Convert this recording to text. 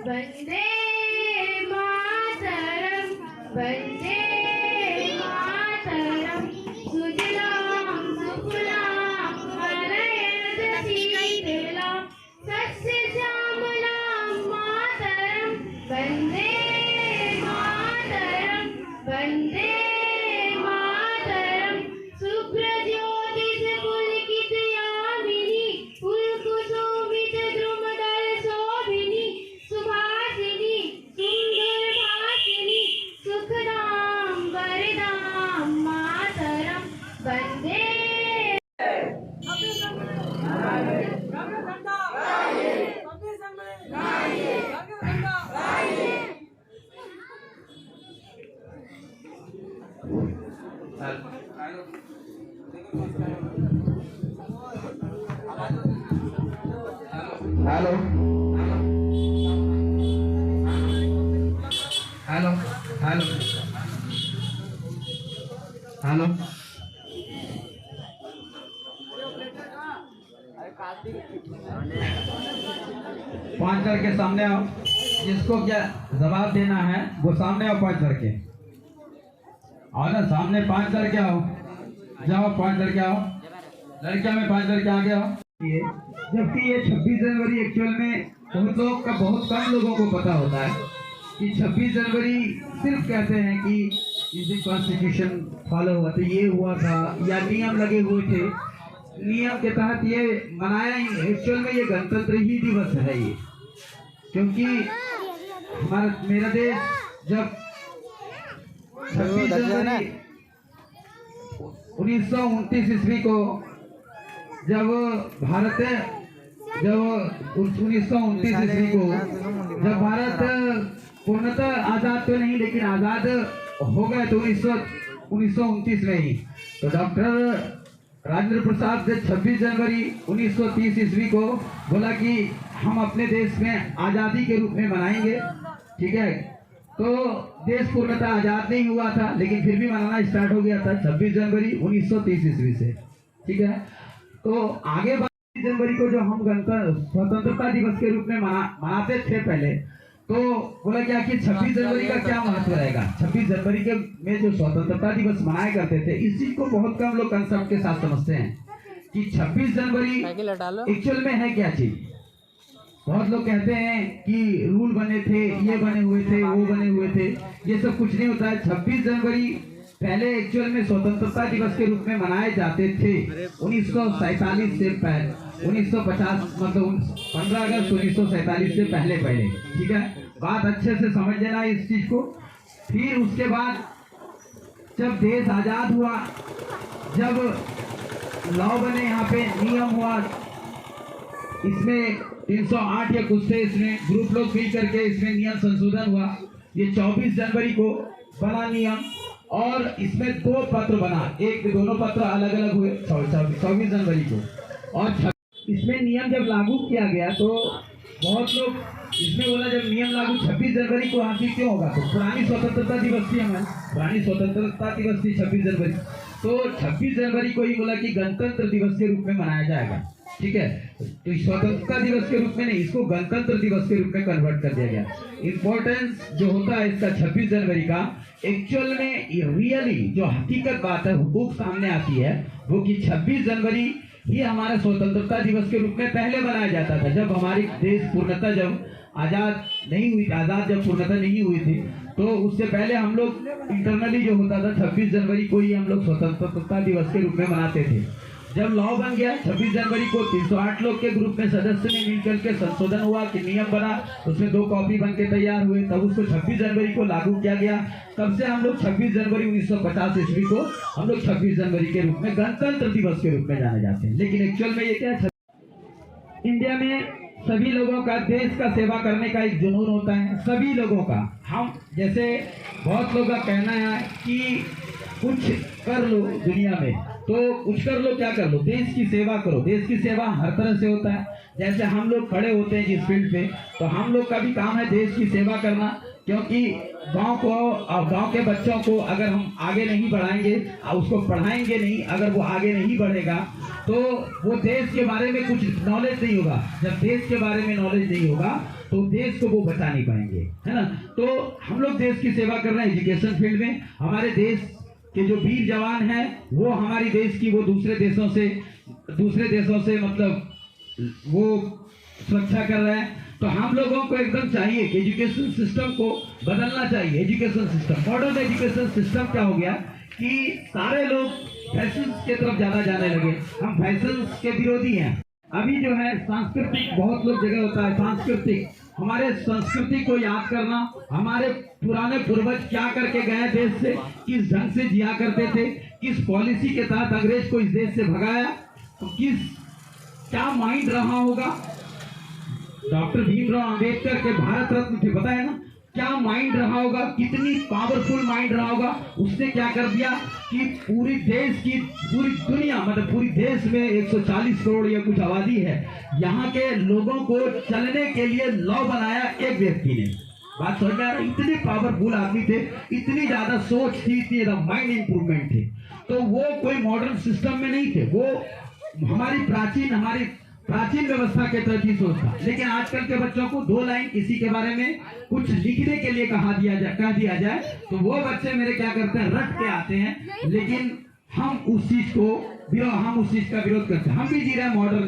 वंदे मातरम वंदे मातरम सुजलाम सुफलाम मलयज शीतलाम सस्य श्यामलाम मातरम वंदे मातरम वंदे मातरम सुप्रज्योतिष पुलकित यामिनी पुलकुसुमित द्रुमदल शोभिनी सुभाषिनी सुंदर भाषिनी सुखदाम वरदाम मातरम वंदे hello hello hello hello पांच लड़के सामने आओ, जिसको क्या जवाब देना है वो सामने आओ। पांच लड़के आओ ना, सामने पांच लड़के आओ, जाओ पांच लड़के आओ, लड़कियां में पांच लड़के आगे आओ। जबकि ये 26 जनवरी एक्चुअल में बहुत कम लोगों को पता होता है कि 26 जनवरी सिर्फ कहते हैं कि इस दिन कॉन्स्टिट्यूशन फॉलो हुआ था, ये हुआ था या नियम लगे हुए थे, नियम के तहत ये मनाया ही। एक्चुअल में ये गणतंत्र ही दिवस है ये, क्योंकि मेरा देश जब 26 जनवरी 1929 ईस्वी को जब 1929 ईस्वी को जब भारत पूर्णतः आजाद तो नहीं लेकिन आजाद हो गए तो 1929 में ही, तो डॉक्टर राजेंद्र प्रसाद ने 26 जनवरी 1930 ईस्वी को बोला कि हम अपने देश में आज़ादी के रूप में मनाएंगे। ठीक है, तो देश पूर्णतः आज़ाद नहीं हुआ था लेकिन फिर भी मनाना स्टार्ट हो गया था 26 जनवरी 1930 ईस्वी से। ठीक है, तो आगे 22 जनवरी को जो हम स्वतंत्रता दिवस के रूप में मनाते थे पहले, तो बोला क्या कि 26 जनवरी का क्या महत्व रहेगा। 26 जनवरी के में जो स्वतंत्रता दिवस मनाया करते थे, इस चीज को बहुत कम लोग कंसेप्ट के साथ समझते हैं कि 26 जनवरी एक्चुअल में है क्या चीज। बहुत लोग कहते हैं कि रूल बने थे, ये बने हुए थे, वो बने हुए थे, ये सब कुछ नहीं होता है। 26 जनवरी पहले एक्चुअल में स्वतंत्रता दिवस के रूप में मनाए जाते थे 1947 से पहले, 1950 मतलब 15 अगस्त 1947 से पहले। ठीक है, बात अच्छे से समझ लेना इस चीज को। फिर उसके बाद जब देश आजाद हुआ, जब लॉ बने, यहाँ पे नियम हुआ, इसमें 308 या कुछ थे, इसमें ग्रुप लोग मिल करके इसमें नियम संशोधन हुआ। ये 24 जनवरी को बना नियम, और इसमें 2 पत्र बना, एक दोनों पत्र अलग अलग हुए 24 जनवरी को। और इसमें नियम जब लागू किया गया तो बहुत लोग इसमें बोला जब नियम लागू 26 जनवरी को आखिर क्यों होगा, तो पुरानी स्वतंत्रता दिवस थी, हमारी पुरानी स्वतंत्रता दिवस थी 26 जनवरी, तो 26 जनवरी को ही बोला कि गणतंत्र दिवस के रूप में मनाया जाएगा, ठीक है। तो स्वतंत्रता दिवस के रूप में नहीं, इसको गणतंत्र दिवस के रूप में कन्वर्ट कर दिया गया। इम्पोर्टेंस जो होता है इसका 26 जनवरी का, एक्चुअल में रियली जो हकीकत बात है, हुकूक सामने आती है वो कि 26 जनवरी ही हमारा स्वतंत्रता दिवस के रूप में पहले मनाया जाता था, जब हमारी देश पूर्णतः जब आजाद नहीं हुई, आजाद जब पूर्णतः नहीं हुई थी, तो उससे पहले हम लोग इंटरनली जो होता था 26 जनवरी को ही हम लोग स्वतंत्रता दिवस के रूप में मनाते थे। जब लॉ बन गया 26 जनवरी को 308 लोग के ग्रुप में सदस्य ने मिलकर के संशोधन हुआ कि नियम बना, उसमें 2 कॉपी बन के तैयार हुए, तब उसको 26 जनवरी को लागू किया गया। तब से हम लोग 26 जनवरी 1950 ईस्वी को हम लोग 26 जनवरी के रूप में गणतंत्र दिवस के रूप में जाने जाते हैं। लेकिन एक्चुअल में ये क्या है, इंडिया में सभी लोगों का देश का सेवा करने का एक जुनून होता है, सभी लोगों का। हम जैसे बहुत लोगों का कहना है कि कुछ कर लो दुनिया में, तो कुछ कर लो, क्या कर लो, देश की सेवा करो। देश की सेवा हर तरह से होता है। जैसे हम लोग खड़े होते हैं जिस फील्ड पे, तो हम लोग का भी काम है देश की सेवा करना, क्योंकि गांव को और गांव के बच्चों को अगर हम आगे नहीं बढ़ाएंगे, उसको पढ़ाएंगे नहीं, अगर वो आगे नहीं बढ़ेगा तो वो देश के बारे में कुछ नॉलेज नहीं होगा। जब देश के बारे में नॉलेज नहीं होगा तो देश को वो बचा नहीं पाएंगे, है ना। तो हम लोग देश की सेवा कर रहे हैं एजुकेशन फील्ड में। हमारे देश के जो वीर जवान हैं वो हमारी देश की वो दूसरे देशों से मतलब वो सुरक्षा कर रहे हैं। तो हम लोगों को एकदम चाहिए कि एजुकेशन सिस्टम को बदलना चाहिए। Education system, modern education system क्या हो गया कि सारे लोग फैशन के तरफ ज्यादा जाने लगे। हम फैशन के विरोधी हैं। अभी जो है सांस्कृतिक, बहुत लोग जगह होता है सांस्कृतिक, हमारे संस्कृति को याद करना, हमारे पुराने पूर्वज क्या करके गए देश से, किस ढंग से जिया करते थे, किस पॉलिसी के तहत अंग्रेज को इस देश से भगाया, तो क्या माइंड रहा होगा। डॉक्टर भीमराव अंबेडकर के भारत रत्न थे, पता है ना, क्या माइंड रहा होगा, कितनी पावरफुल माइंड रहा होगा। उसने क्या कर दिया कि पूरी दुनिया, मतलब पूरी देश में 140 करोड़ या कुछ आबादी है, यहाँ के लोगों को चलने के लिए लॉ बनाया एक व्यक्ति ने। बात समझ में आ रहा है, इतने पावरफुल आदमी थे, इतनी ज्यादा सोच थी, इतनी ज्यादा माइंड इंप्रूवमेंट थे। तो वो कोई मॉडर्न सिस्टम में नहीं थे, वो हमारी प्राचीन व्यवस्था के तहत ही सोचता। लेकिन आजकल के बच्चों को 2 लाइन किसी के बारे में कुछ लिखने के लिए कह दिया जाए तो वो बच्चे मेरे क्या करते हैं, रट के आते हैं। लेकिन हम उस चीज का विरोध करते हैं। हम भी जी रहे हैं मॉडर्न